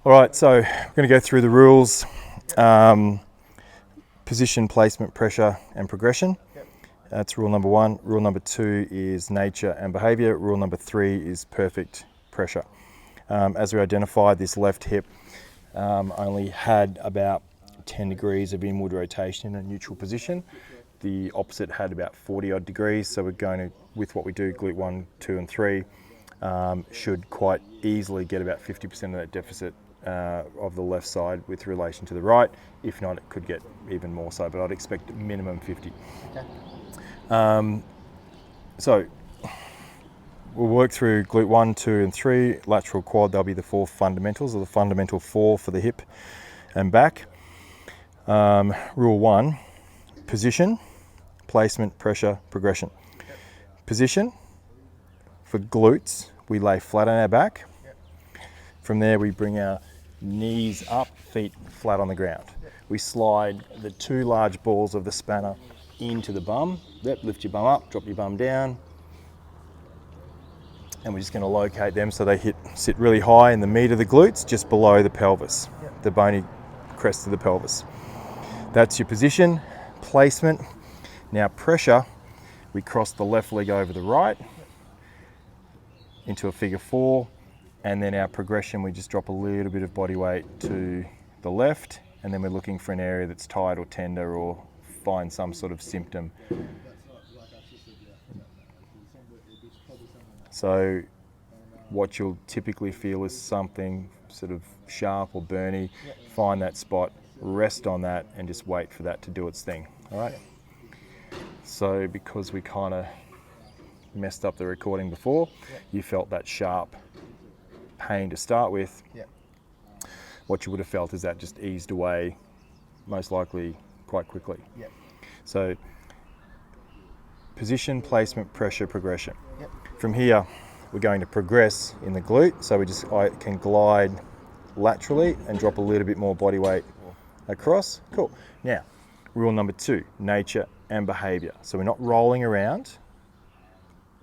All right, so we're going to go through the rules. Position, placement, pressure, and progression. Yep. That's rule number 1. Rule number 2 is nature and behaviour. Rule number 3 is perfect pressure. As we identified, this left hip only had about 10 degrees of inward rotation in a neutral position. The opposite had about 40 odd degrees, so we're going to, with what we do, glute 1, 2 and 3, should quite easily get about 50% of that deficit of the left side with relation to the right. If not, it could get even more so, but I'd expect minimum 50. Okay. So we'll work through glute 1, 2 and 3, lateral quad. They'll be the 4 fundamentals, or the fundamental 4 for the hip and back. Rule 1, position, placement, pressure, progression. Yep. Position, for glutes, we lay flat on our back. Yep. From there, we bring our knees up, feet flat on the ground. Yep. We slide the 2 large balls of the spanner into the bum. Yep, lift your bum up, drop your bum down. And we're just going to locate them so they sit really high in the meat of the glutes, just below the pelvis, Yep. the bony crest of the pelvis. That's your position. Placement. Now pressure, we cross the left leg over the right into a figure 4, and then our progression, we just drop a little bit of body weight to the left, and then we're looking for an area that's tight or tender or find some sort of symptom. So what you'll typically feel is something sort of sharp or burny. Yep. Find that spot, rest on that, and just wait for that to do its thing. All right. Yep. So because we kind of messed up the recording before, Yep. you felt that sharp pain to start with. Yep. What you would have felt is that just eased away, most likely quite quickly. Yep. So position, placement, pressure, progression. Yep. From here, we're going to progress in the glute. So I can glide laterally and drop a little bit more body weight across. Cool. Now, rule number 2, nature and behaviour. So we're not rolling around.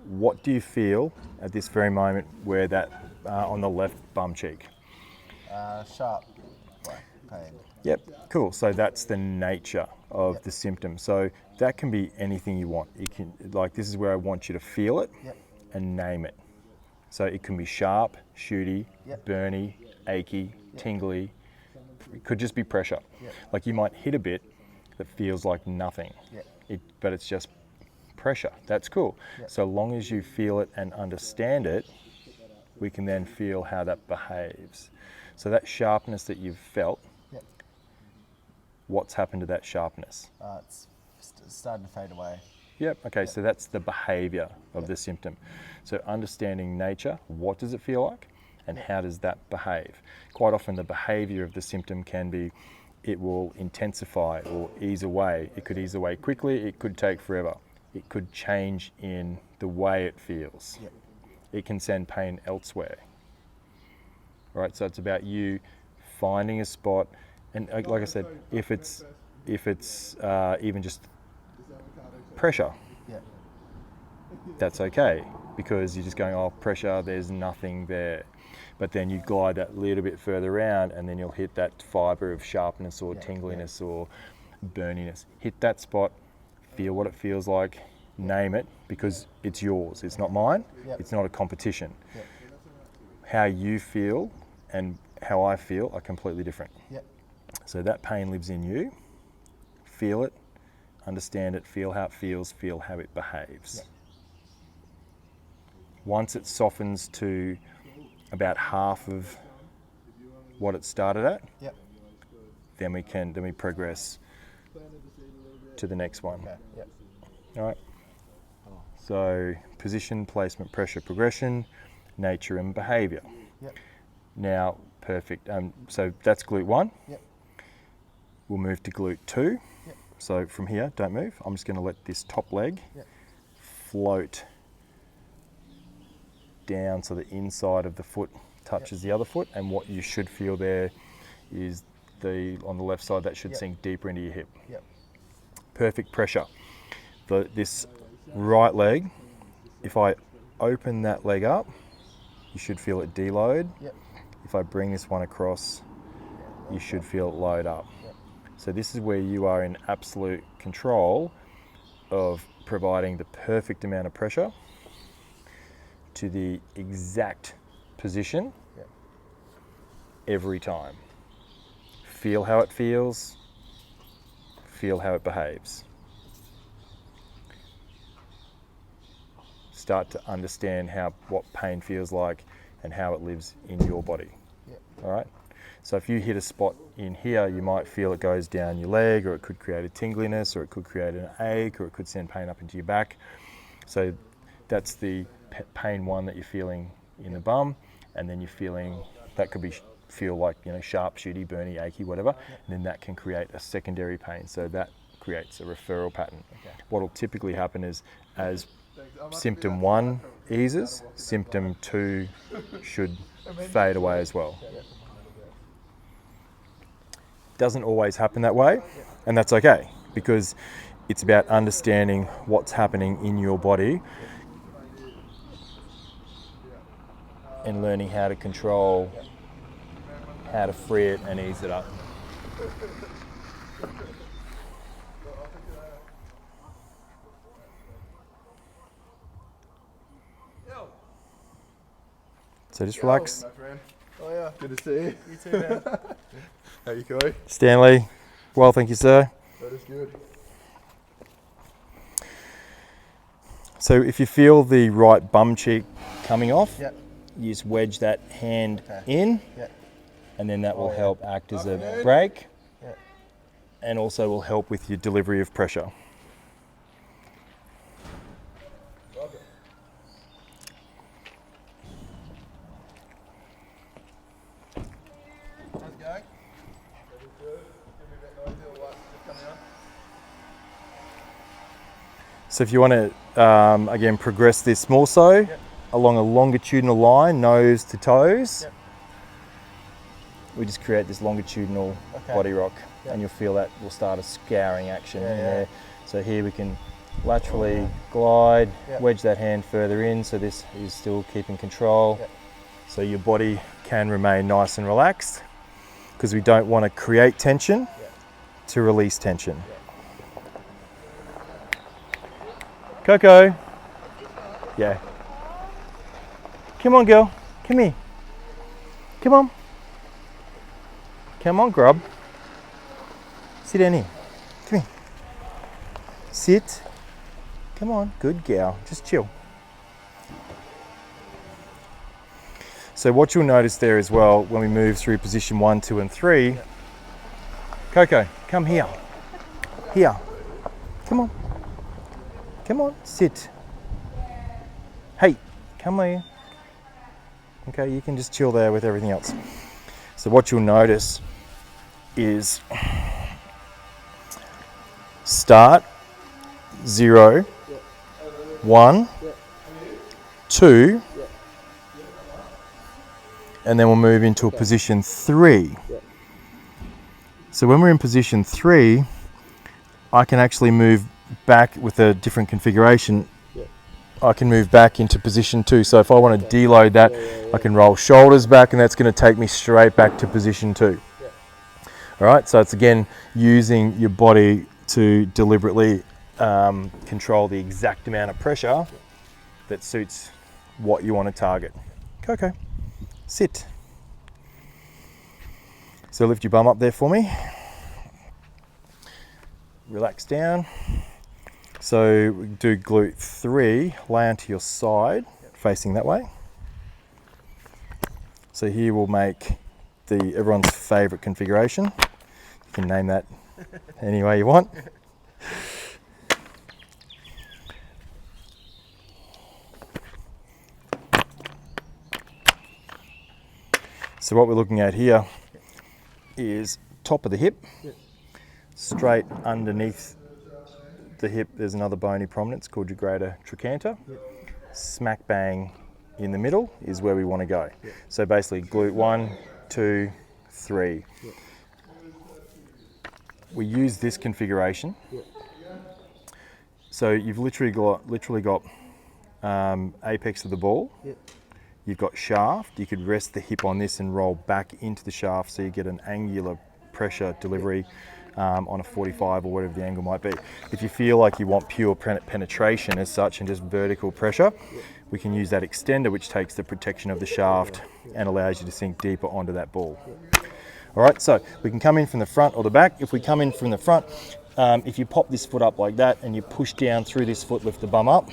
What do you feel at this very moment where that on the left bum cheek? Sharp. Pain. Yep, cool. So that's the nature of Yep. the symptom. So that can be anything you want. It can, like, this is where I want you to feel it. Yep. And name it. So it can be sharp, shooty, Yep. burny, achy, tingly. It could just be pressure. Yep. Like you might hit a bit that feels like nothing, Yep. but it's just pressure. That's cool. Yep. So long as you feel it and understand it, we can then feel how that behaves. So that sharpness that you've felt, Yep. what's happened to that sharpness? It's starting to fade away. Yep, okay, so that's the behaviour of Yep. the symptom. So understanding nature, what does it feel like, and how does that behave? Quite often the behaviour of the symptom can be, it will intensify or ease away. It could ease away quickly, it could take forever. It could change in the way it feels. Yep. It can send pain elsewhere. Right, so it's about you finding a spot, and like I said, if it's even just pressure, Yep. that's okay, because you're just going, oh, pressure, there's nothing there. But then you glide that little bit further around, and then you'll hit that fibre of sharpness or tingliness or burniness. Hit that spot, feel what it feels like, name it, because it's yours, it's not mine. Yep. It's not a competition. Yep. How you feel and how I feel are completely different. Yep. So that pain lives in you. Feel it, understand it, feel how it feels, feel how it behaves. Yep. Once it softens to about half of what it started at, Yep. then we progress to the next one. Okay. Yep. All right. So position, placement, pressure, progression, nature and behaviour. Yep. Now, perfect. So that's glute 1. Yep. We'll move to glute 2. Yep. So from here, don't move. I'm just going to let this top leg Yep. float down so the inside of the foot touches the other foot, and what you should feel there is on the left side, that should sink deeper into your hip. Yep. Perfect pressure. This right leg, if I open that leg up, you should feel it deload. Yep. if I bring this one across, you should feel it load up. So this is where you are in absolute control of providing the perfect amount of pressure to the exact position every time. Feel how it feels, feel how it behaves. Start to understand what pain feels like and how it lives in your body. All right? So if you hit a spot in here, you might feel it goes down your leg, or it could create a tingliness, or it could create an ache, or it could send pain up into your back. So that's the pain one that you're feeling in the bum, and then you're feeling, that could feel like, sharp, shooty, burny, achy, whatever, and then that can create a secondary pain. So that creates a referral pattern. What will typically happen is, as symptom 1 eases, symptom 2 should fade away as well. Doesn't always happen that way, and that's okay, because it's about understanding what's happening in your body and learning how to control, how to free it and ease it up. So just relax. My friend. Oh yeah, good to see you. You too, man. How you going? Stanley, well, thank you, sir. That is good. So if you feel the right bum cheek coming off, Yep. you just wedge that hand in, Yep. and then that will help act as a brake, Yep. and also will help with your delivery of pressure. How's it going? So if you want to, again, progress this more so, along a longitudinal line, nose to toes, we just create this longitudinal body rock, and you'll feel that will start a scouring action in there. So here we can laterally glide, wedge that hand further in, so this is still keeping control. So your body can remain nice and relaxed, because we don't want to create tension to release tension. Coco. Yeah. Come on, girl. Come here. Come on. Come on, grub. Sit down here. Come here. Sit. Come on. Good girl. Just chill. So what you'll notice there as well, when we move through position 1, 2, and 3, Coco, come here. Here. Come on. Come on, sit. Hey, come here. Okay, you can just chill there with everything else. So what you'll notice is start 0, 1, 2, and then we'll move into a position 3. So when we're in position 3, I can actually move back with a different configuration. I can move back into position 2. So if I want to deload that, I can roll shoulders back, and that's going to take me straight back to position 2. All right, so it's again using your body to deliberately control the exact amount of pressure that suits what you want to target. Coco, sit. So lift your bum up there for me. Relax down. So we do glute 3, lay onto your side, facing that way. So here we'll make everyone's favourite configuration. You can name that any way you want. So what we're looking at here is top of the hip, straight underneath the hip there's another bony prominence called your greater trochanter. Smack bang in the middle is where we want to go. So basically glute 1, 2, 3. We use this configuration. So you've literally got apex of the ball. you've got shaft, you could rest the hip on this and roll back into the shaft so you get an angular pressure delivery on a 45 or whatever the angle might be. If you feel like you want pure penetration as such and just vertical pressure, we can use that extender, which takes the protection of the shaft and allows you to sink deeper onto that ball. All right, so we can come in from the front or the back. If we come in from the front, if you pop this foot up like that and you push down through this foot, lift the bum up,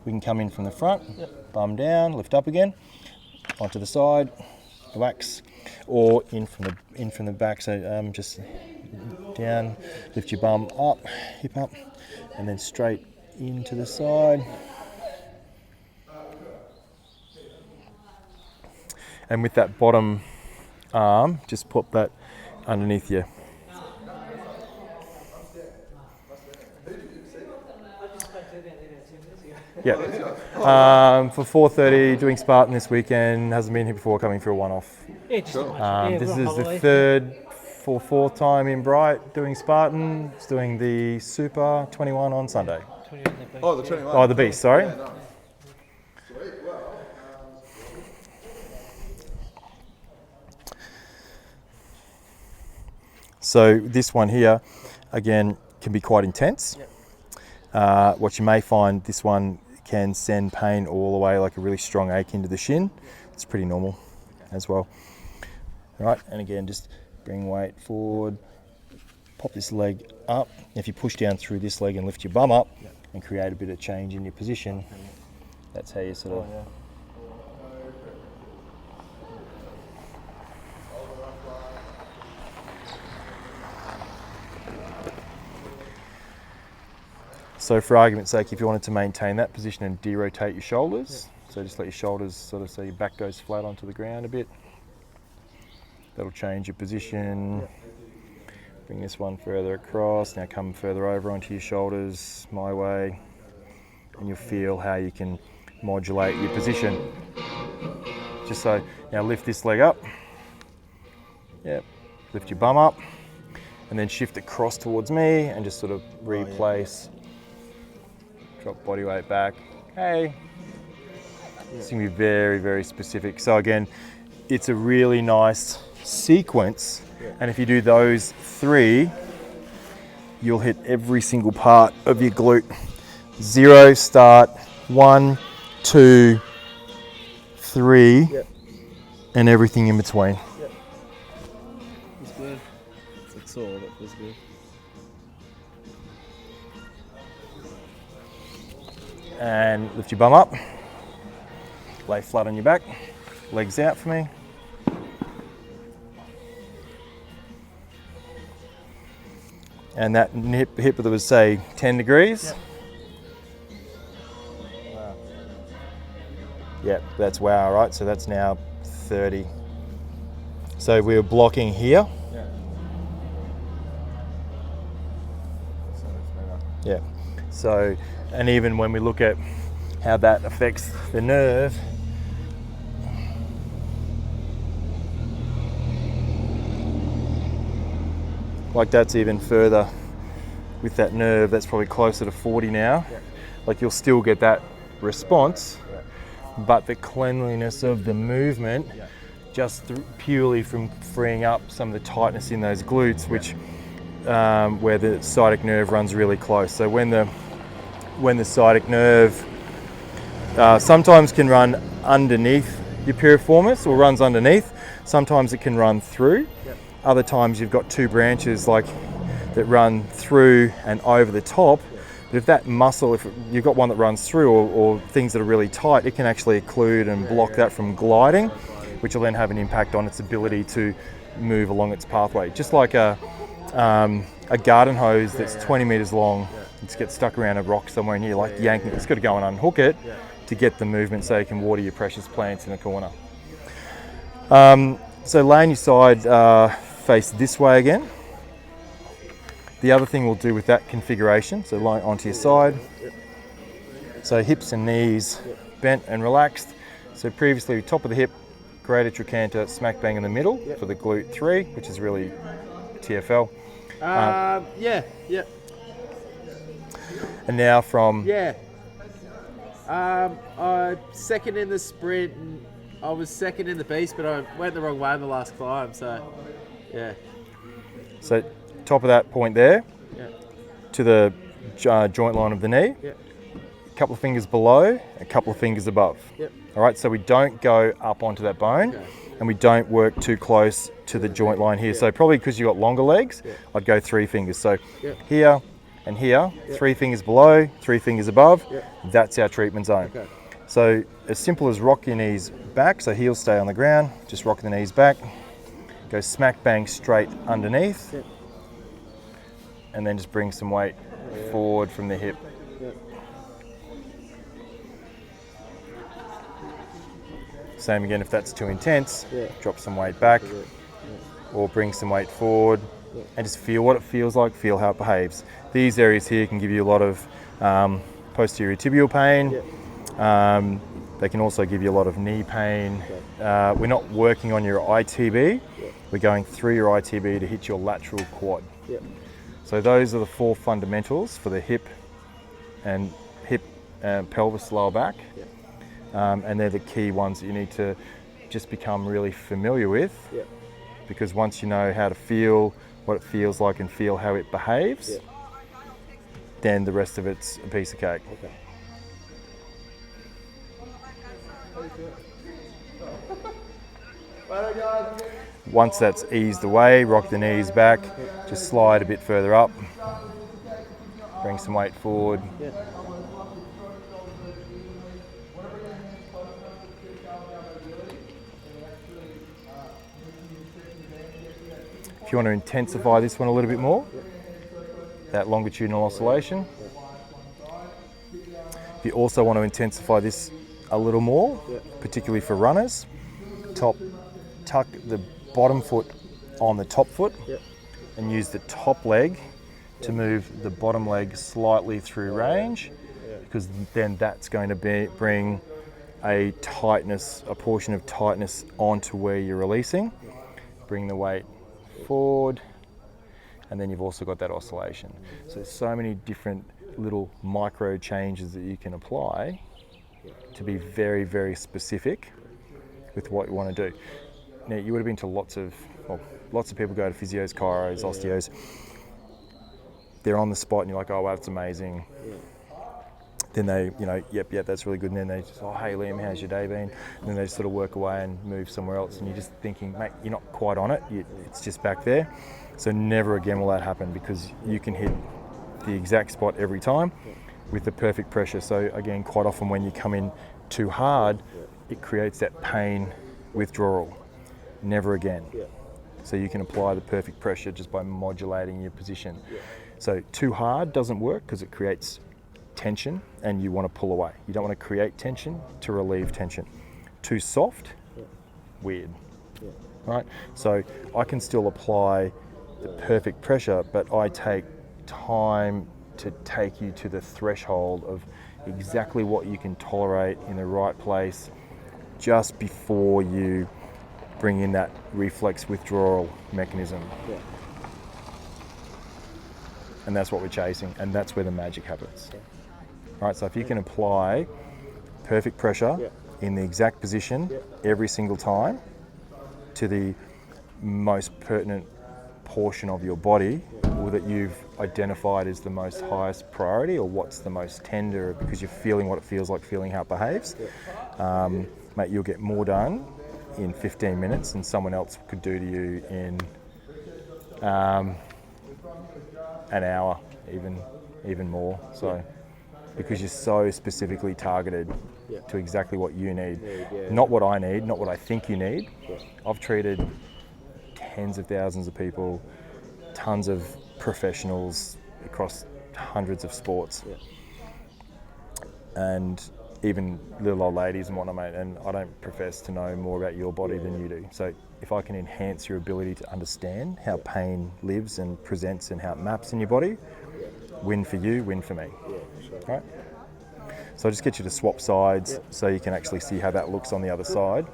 we can come in from the front, bum down, lift up again, onto the side, relax, or in from the back. So just down, lift your bum up, hip up, and then straight into the side. And with that bottom arm, just pop that underneath you. Yeah. For 4:30, doing Spartan this weekend. Hasn't been here before, coming for a one-off. Yeah, just This is the fourth time in Bright doing Spartan. It's doing the Super 21 on Sunday. Oh, the 21. Oh, the Beast, sorry. Yeah, nice. Sweet. Well, So this one here, again, can be quite intense. What you may find, this one can send pain all the way, like a really strong ache into the shin. It's pretty normal as well. All right, and again, just bring weight forward, pop this leg up. If you push down through this leg and lift your bum up and create a bit of change in your position, that's how you sort of... So for argument's sake, if you wanted to maintain that position and derotate your shoulders, so just let your shoulders sort of, so your back goes flat onto the ground a bit. That'll change your position. Bring this one further across. Now come further over onto your shoulders, my way. And you'll feel how you can modulate your position. Just so, now lift this leg up. Yep, lift your bum up. And then shift it across towards me and just sort of replace. Drop body weight back. Hey. It's going to be very, very specific. So again, it's a really nice sequence. And if you do those three, you'll hit every single part of your glute. 0, start, 1, 2, 3, and everything in between. It's good. It's all that was good. And lift your bum up, lay flat on your back, legs out for me. And that hip that was, say, 10 degrees. Yep, that's wow, right? So that's now 30. So we were blocking here. Yeah. So, and even when we look at how that affects the nerve, like that's even further with that nerve, that's probably closer to 40 now. Like you'll still get that response, but the cleanliness of the movement just purely from freeing up some of the tightness in those glutes, which where the sciatic nerve runs really close. So when the sciatic nerve sometimes can run underneath your piriformis or runs underneath, sometimes it can run through. Other times you've got two branches like that run through and over the top. But if that muscle, if you've got one that runs through or things that are really tight, it can actually occlude and block that from gliding, which will then have an impact on its ability to move along its pathway. Just like a garden hose that's 20 meters long, it's gets stuck around a rock somewhere and you're like yanking it. It's got to go and unhook it to get the movement so you can water your precious plants in the corner. So lay on your side, face this way again. The other thing we'll do with that configuration, so lie onto your side. So hips and knees bent and relaxed. So previously top of the hip, greater trochanter, smack bang in the middle for the glute 3, which is really TFL. And now from... second in the sprint, I was second in the beast, but I went the wrong way on the last climb. So, yeah. So top of that point there, Yeah. to the joint line of the knee, Yeah. a couple of fingers below, a couple of fingers above. Yep. All right, so we don't go up onto that bone, Okay. and we don't work too close to the joint line here. Yeah. So probably because you've got longer legs, Yeah. I'd go 3 fingers. So Yep. here and here, Yep. 3 fingers below, 3 fingers above, Yep. that's our treatment zone. Okay. So as simple as rock your knees back, so heels stay on the ground, just rock the knees back, go smack bang straight underneath, Yep. and then just bring some weight forward from the hip. Yep. Same again if that's too intense, Yeah. drop some weight back Yeah. or bring some weight forward and just feel what it feels like, feel how it behaves. These areas here can give you a lot of posterior tibial pain. Yeah. They can also give you a lot of knee pain. We're not working on your ITB, we're going through your ITB to hit your lateral quad. Yeah. So those are the 4 fundamentals for the hip and pelvis, lower back. And they're the key ones that you need to just become really familiar with, Yeah. because once you know how to feel what it feels like and feel how it behaves, Yeah. then the rest of it's a piece of cake. Okay. Once that's eased away, rock the knees back, just slide a bit further up, bring some weight forward. Yeah. If you want to intensify this one a little bit more, that longitudinal oscillation. If you also want to intensify this a little more, particularly for runners, tuck the bottom foot on the top foot and use the top leg to move the bottom leg slightly through range, because then that's going to bring a tightness, a portion of tightness onto where you're releasing. Bring the weight forward, and then you've also got that oscillation. So there's so many different little micro changes that you can apply to be very, very specific with what you want to do. Now, you would have been to lots of people go to physios, chiros, osteos. They're on the spot and you're like, oh, wow, that's amazing. Then they, yep, that's really good. And then they just, oh, hey, Liam, how's your day been? And then they just sort of work away and move somewhere else. And you're just thinking, mate, you're not quite on it. It's just back there. So never again will that happen, because you can hit the exact spot every time with the perfect pressure. So again, quite often when you come in too hard, it creates that pain withdrawal. Never again. So you can apply the perfect pressure just by modulating your position. So too hard doesn't work because it creates tension and you want to pull away. You don't want to create tension to relieve tension. Too soft, weird. Right? So I can still apply the perfect pressure, but I take time to take you to the threshold of exactly what you can tolerate in the right place just before you bring in that reflex withdrawal mechanism. And that's what we're chasing, and that's where the magic happens. Right, so if you can apply perfect pressure in the exact position every single time to the most pertinent portion of your body, or that you've identified as the most highest priority, or what's the most tender because you're feeling what it feels like, feeling how it behaves, mate, you'll get more done in 15 minutes than someone else could do to you in an hour, even more. So because you're so specifically targeted to exactly what you need, not what I need, not what I think you need. I've treated tens of thousands of people, tons of professionals across hundreds of sports, and even little old ladies and whatnot, mate, and I don't profess to know more about your body than you do. So if I can enhance your ability to understand how pain lives and presents and how it maps in your body, win for you, win for me. Right? So I'll just get you to swap sides so you can actually see how that looks on the other side.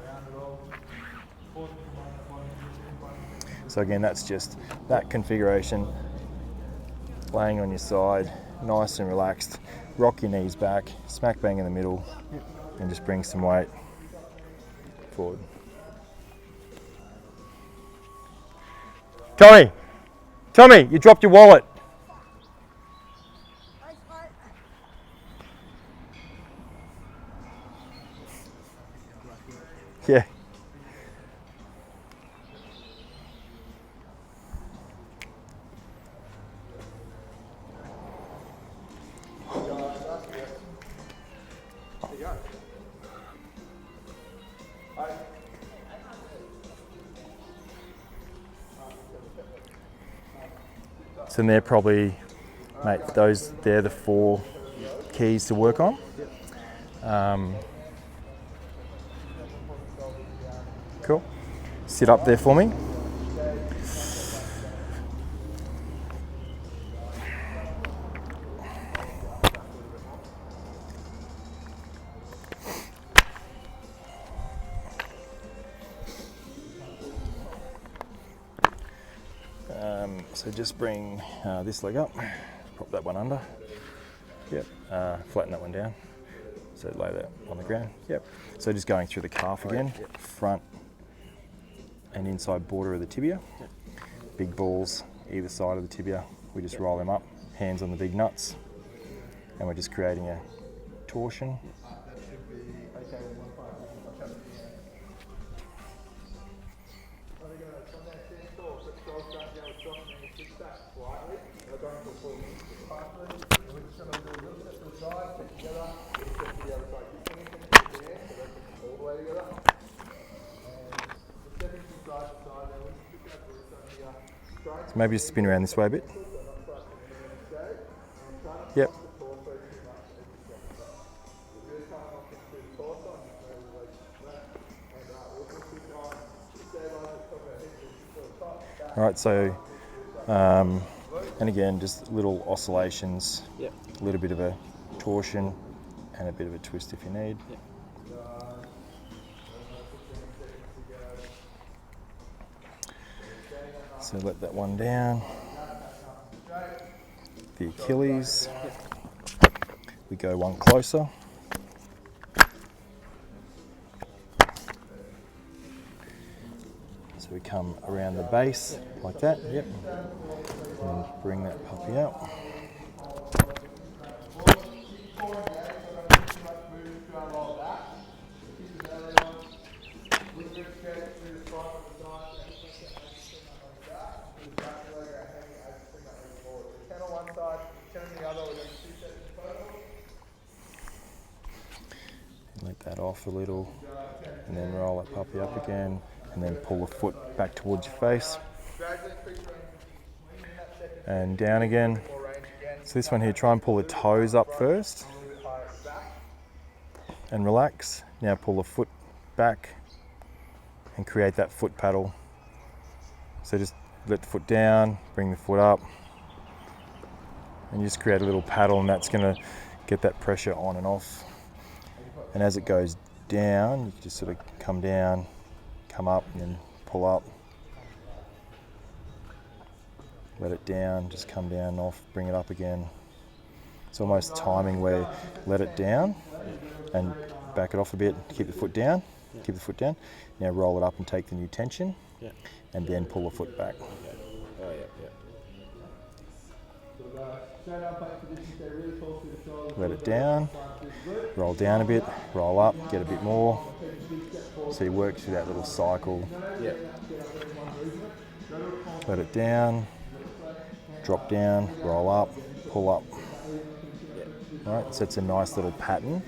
So again, that's just that configuration, laying on your side, nice and relaxed. Rock your knees back, smack bang in the middle, and just bring some weight forward. Tommy, you dropped your wallet. Yeah. So they're probably, mate, they're the 4 keys to work on. Cool. Sit up there for me. So just bring this leg up, prop that one under. Yep. Flatten that one down. So lay that on the ground. Yep. So just going through the calf again, front and inside border of the tibia. Big balls either side of the tibia. We just roll them up, hands on the big nuts, and we're just creating a torsion. So maybe just spin around this way a bit. Yep. All right, so, and again, just little oscillations, Yep. a little bit of a torsion and a bit of a twist if you need. Yep. So let that one down. The Achilles. We go one closer. So we come around the base like that, yep. And bring that puppy out. Let that off a little, and then roll that puppy up again, and then pull the foot back towards your face. And down again. So this one here, try and pull the toes up first. And relax. Now pull the foot back and create that foot paddle. So just let the foot down, bring the foot up, and just create a little paddle, and that's going to get that pressure on and off. And as it goes down, you can just sort of come down, come up, and then pull up. Let it down, just come down and off, bring it up again. It's almost timing where let it down and back it off a bit, keep the foot down, keep the foot down. Now roll it up and take the new tension, and then pull the foot back. Oh, Let it down, roll down a bit, roll up, get a bit more. So you work through that little cycle. yeah. Let it down, drop down, roll up, pull up. All right, so it's a nice little pattern.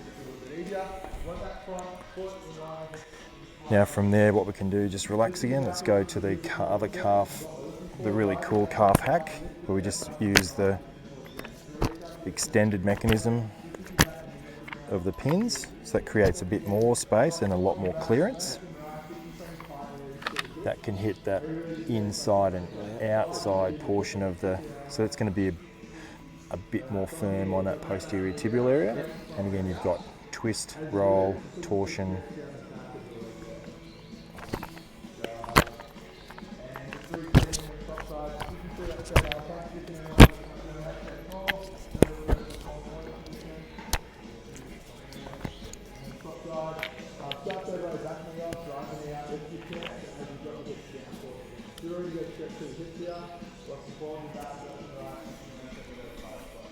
Now from there, what we can do, just relax again. Let's go to the other calf, the really cool calf hack, where we just use the extended mechanism of the pins. So that creates a bit more space and a lot more clearance. That can hit that inside and outside portion of the, so it's going to be a bit more firm on that posterior tibial area. And again, you've got twist, roll, torsion. You're already got stretch to the hips here. Watch the ball in the back, left and right. And then take it over 5 o'clock.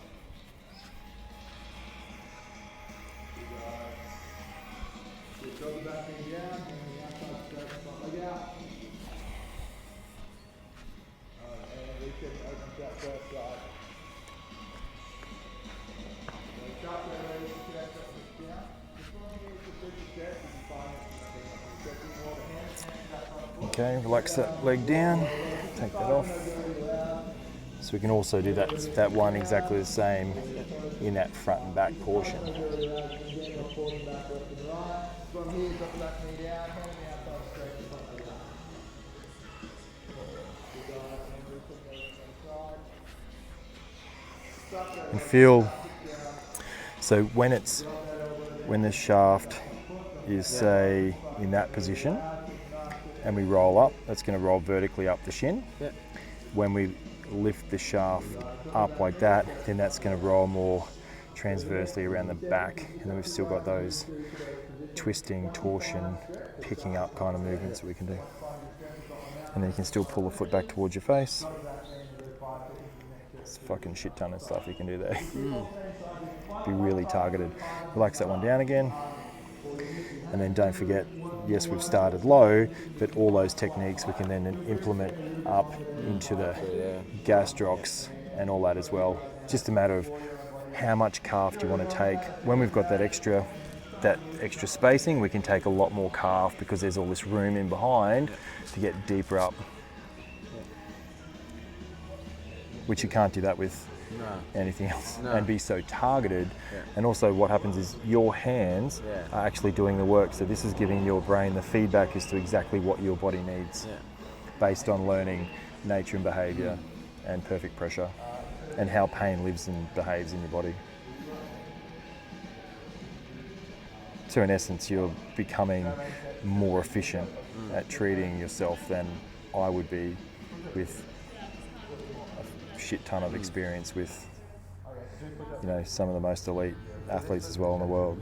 Good guys. Good. Drop the back knee down, and the outside stretch, front leg out. And reset and open that first side. So sharp there, ready to stretch up and down. Just want to use the bridge stretch, you can find it. Stretching more the hands, that front foot. Okay, relax that leg down, take that off. So we can also do that one exactly the same in that front and back portion. From here, drop the back knee down, hand on the outside stretch, and front leg out. Good guys, and reset the other side. And feel, so when the shaft is say in that position and we roll up, that's going to roll vertically up the shin. Yeah. When we lift the shaft up like that, then that's going to roll more transversely around the back, and then we've still got those twisting, torsion, picking up kind of movements that we can do. And then you can still pull the foot back towards your face. It's a fucking shit ton of stuff you can do there. Be really targeted. Relax that one down again. And then don't forget, yes, we've started low, but all those techniques we can then implement up into the gastrocs and all that as well. Just a matter of how much calf do you want to take. When we've got that extra spacing, we can take a lot more calf because there's all this room in behind to get deeper up. Which you can't do that with anything else and be so targeted. And also what happens is your hands are actually doing the work. So this is giving your brain the feedback as to exactly what your body needs based on learning nature and behavior and perfect pressure and how pain lives and behaves in your body. So in essence, you're becoming more efficient at treating yourself than I would be with a shit ton of experience with, you know, some of the most elite athletes as well in the world.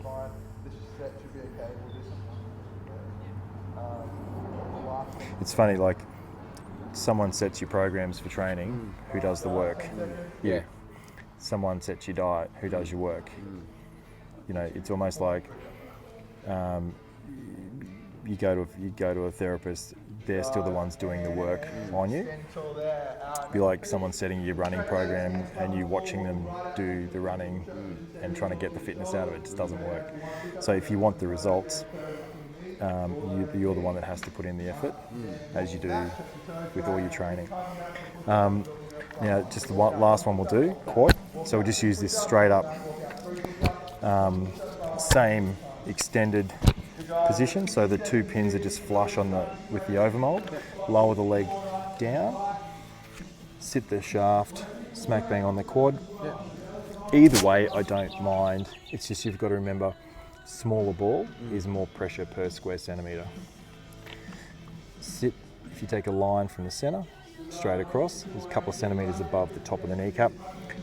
It's funny, like someone sets your programs for training, who does the work? You. Someone sets your diet, who does your work? You know, it's almost like you go to a therapist, they're still the ones doing the work on you. It'd be like someone setting your running program and you watching them do the running and trying to get the fitness out of it. It just doesn't work. So if you want the results, you're the one that has to put in the effort, as you do with all your training. Now, just the last one we'll do, quad. So we'll just use this straight up, same extended position. So the two pins are just flush with the overmold. Lower the leg down, sit the shaft smack bang on the quad. Either way, I don't mind. It's just you've got to remember, smaller ball is more pressure per square centimetre. Sit, if you take a line from the centre, straight across, there's a couple of centimetres above the top of the kneecap.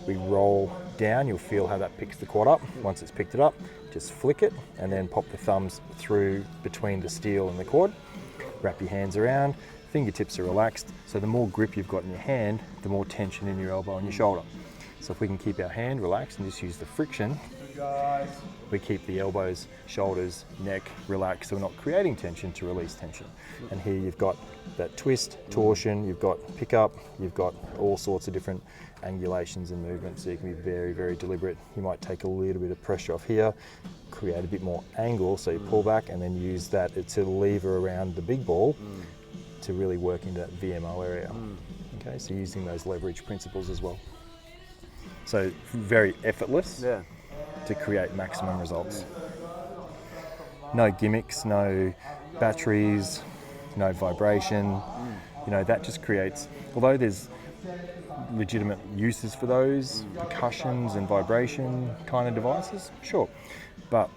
We roll down, you'll feel how that picks the quad up. Once it's picked it up, just flick it and then pop the thumbs through between the steel and the quad. Wrap your hands around, fingertips are relaxed. So the more grip you've got in your hand, the more tension in your elbow and your shoulder. So if we can keep our hand relaxed and just use the friction, we keep the elbows, shoulders, neck relaxed, so we're not creating tension to release tension. And here you've got that twist, torsion, you've got pickup, you've got all sorts of different angulations and movements, so you can be very, very deliberate. You might take a little bit of pressure off here, create a bit more angle, so you pull back and then use that to lever around the big ball to really work into that VMO area. Okay, so using those leverage principles as well. So very effortless to create maximum results. No gimmicks, no batteries, no vibration. You know, that just creates, although there's legitimate uses for those, percussions and vibration kind of devices, sure. But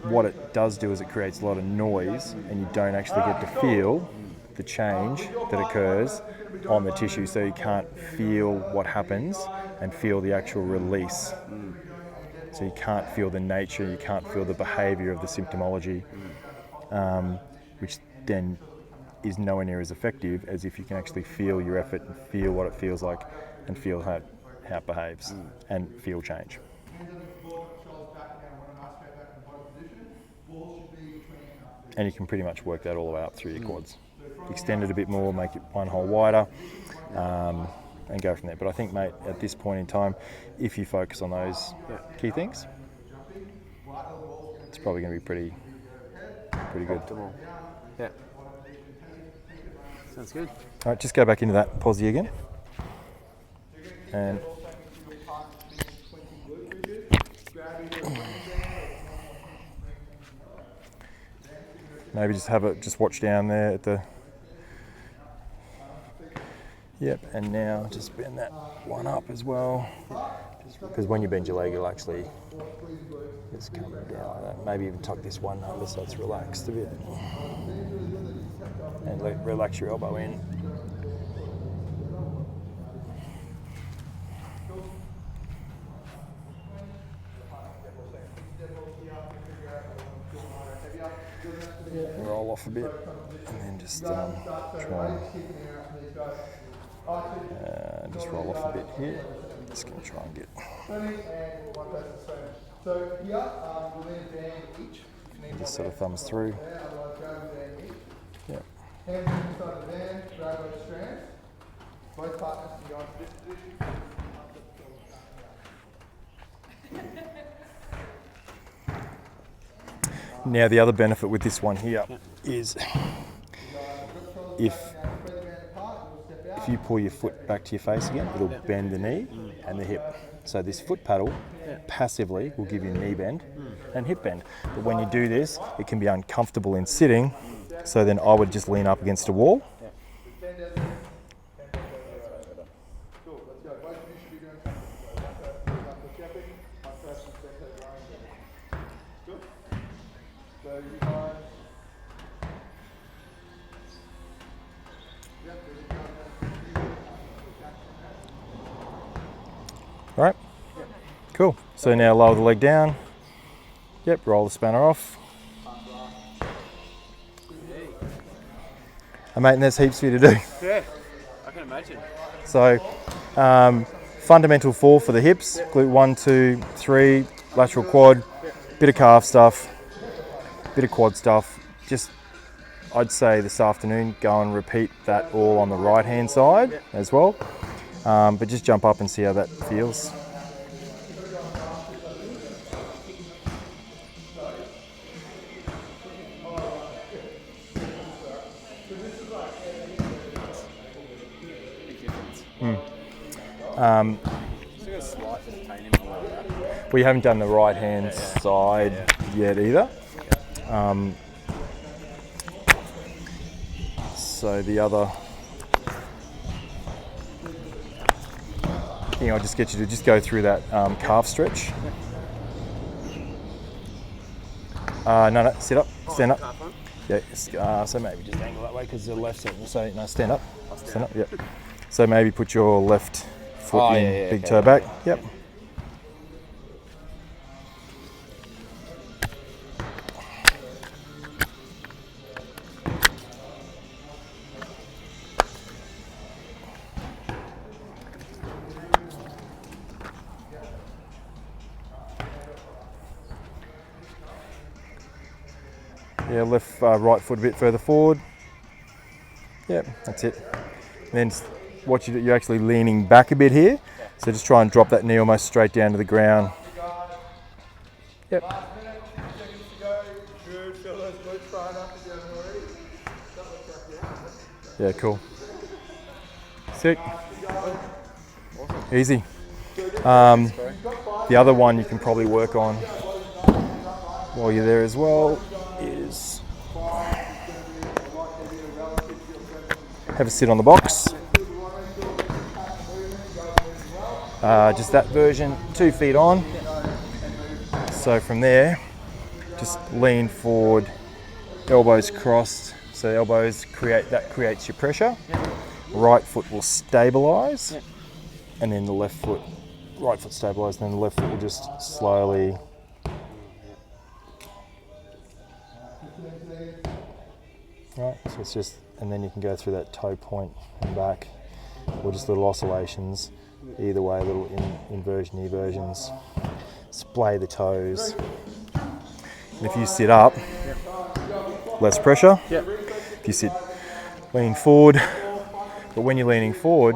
what it does do is it creates a lot of noise and you don't actually get to feel the change that occurs on the tissue, so you can't feel what happens and feel the actual release. So you can't feel the nature, you can't feel the behaviour of the symptomology, which then is nowhere near as effective as if you can actually feel your effort and feel what it feels like and feel how it behaves and feel change. Hands under the floor, shoulders back now, one nice straight back in the bottom position. Ball should be between our feet. And you can pretty much work that all the way up through your quads. Extend it a bit more, make it one hole wider, and go from there. But I think, mate, at this point in time, if you focus on those key things, it's probably going to be pretty good. Optimal. Yeah. Sounds good. All right, just go back into that posse again. And maybe just watch down there at the. Yep, and now just bend that one up as well. Because when you bend your leg, it'll actually just come down like that. Maybe even tuck this one under so it's relaxed a bit. And relax your elbow in. Roll off a bit, and then just try and just roll off a bit here. Just going to try and get. So here, we'll then band each. Just sort of thumbs through. Yep. Hands inside the band, grab those strands. Both partners can go into this position. Now the other benefit with this one here is if you pull your foot back to your face again, it'll bend the knee and the hip. So this foot paddle passively will give you knee bend and hip bend. But when you do this, it can be uncomfortable in sitting. So then I would just lean up against a wall. All right, cool. So now lower the leg down. Yep, roll the spanner off. And mate, and there's heaps for you to do. Yeah, I can imagine. So, fundamental 4 for the hips, glute 1, 2, 3, lateral quad, bit of calf stuff, bit of quad stuff. Just, I'd say this afternoon, go and repeat that all on the right hand side as well. But just jump up and see how that feels. We haven't done the right hand side yet either. So the other thing I'll just get you to just go through that calf stretch. No, sit up, stand up. Yeah, so maybe just angle that way because the left side. So no, stand up, stand up. Yep. So maybe put your left foot in, big toe back. Yep. Yeah, left, right foot a bit further forward. Yep, that's it. And then watch you're actually leaning back a bit here. So just try and drop that knee almost straight down to the ground. Yep. Yeah, cool. Sick. Easy. The other one you can probably work on while you're there as well is have a sit on the box. Just that version, 2 feet on. So from there, just lean forward, elbows crossed. So elbows creates your pressure. Right foot will stabilize, and then the right foot stabilize, and then the left foot will just slowly. Right, so it's just and then you can go through that toe point and back, or just little oscillations. Either way, little inversion, eversions. Splay the toes. And if you sit up, less pressure. If you sit lean forward, but when you're leaning forward,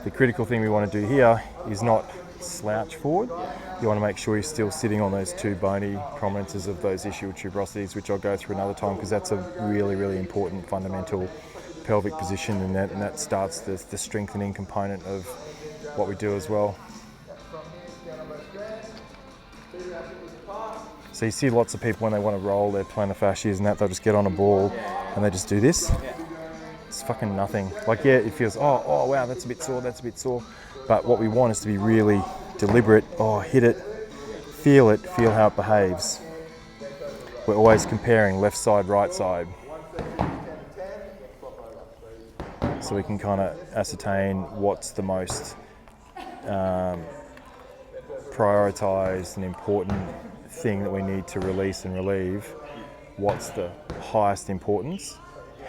the critical thing we want to do here is not slouch forward. You want to make sure you're still sitting on those two bony prominences of those ischial tuberosities, which I'll go through another time because that's a really, really important fundamental pelvic position, and that starts the strengthening component of what we do as well. So you see lots of people when they want to roll their plantar fascias and that, they'll just get on a ball and they just do this. It's fucking nothing. Like, yeah, it feels, oh wow, that's a bit sore, that's a bit sore. But what we want is to be really deliberate. Oh, hit it, feel how it behaves. We're always comparing left side, right side. So we can kind of ascertain what's the most prioritized and important thing that we need to release and relieve. What's the highest importance?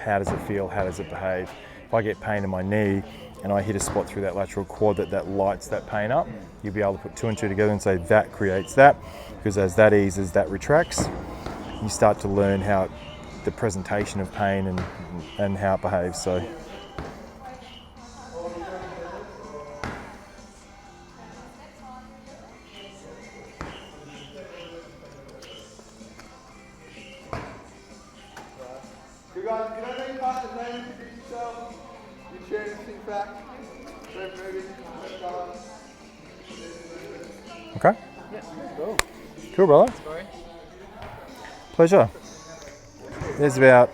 How does it feel? How does it behave? If I get pain in my knee and I hit a spot through that lateral quad that lights that pain up, you'll be able to put two and two together and say that creates that, because as that eases, that retracts. You start to learn how the presentation of pain and how it behaves. So. You guys, if you don't know your partner's name, introduce yourself. You share anything back. Keep moving. Okay. Yeah, cool. Cool, brother. Sorry. Pleasure. There's about